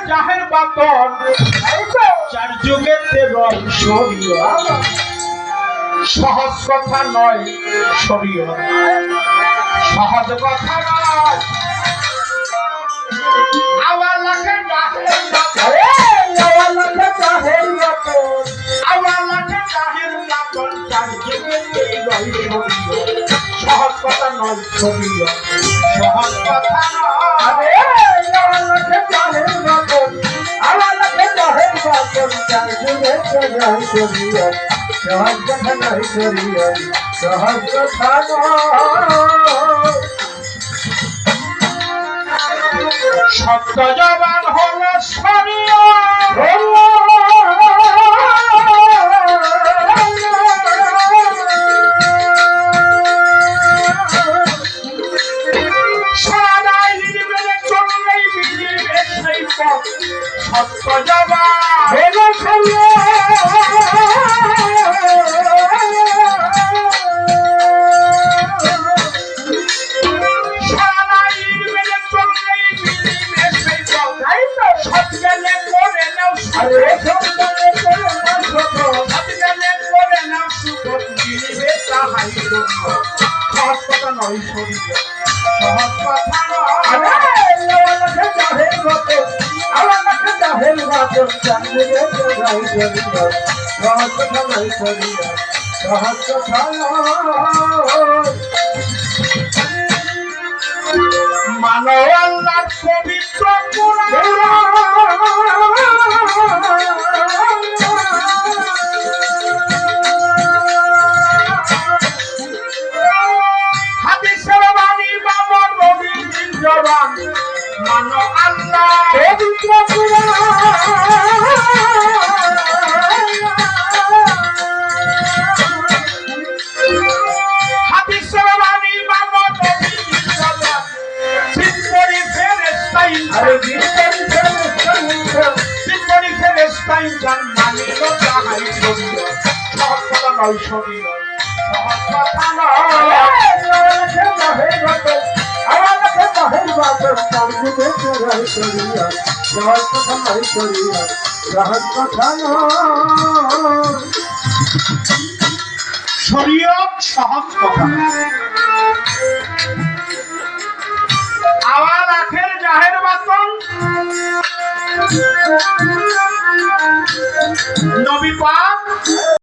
জাহের বাতন চার যুগেতে রয় শরীয়ত সহজ কথা নয় শরীয়ত সহজ কথা নয় আওয়াজ লাগে জাহের বাতন আওয়াজ লাগে জাহের বাতন আওয়াজ লাগে জাহের বাতন চার যুগেতে রয় শরীয়ত সহজ কথা নয় শরীয়ত সহজ কথা নয় আওয়াজ লাগে জাহের বাতন আওয়াজ লাগে জাহের বাতন চার যুগেতে রয় শরীয়ত সহজ কথা নয় শরীয়ত সহজ কথা নয় সত্য জবান হলো শরীয়ত সত্য জবান হলো সহজ কথা নয় শরীয়ত সহজ কথা মানো আল্লাহর পবিত্র হাদিসের বাণী বাবা নবীর জবান মানো আল্লাহ পবিত্র হাদিসের বাণী বাবা নবীর জবান সিদ্ধরি ফেরেশতাই সিদ্ধরি ফেরেশতাই জান মানিল তাহাই শরীয়ত সহজ কথা নয় শরীয়ত সহজ কথা নয় শরীয়ত সহজ কথা আওয়াজ আখের জাহের বাতন নবী পাক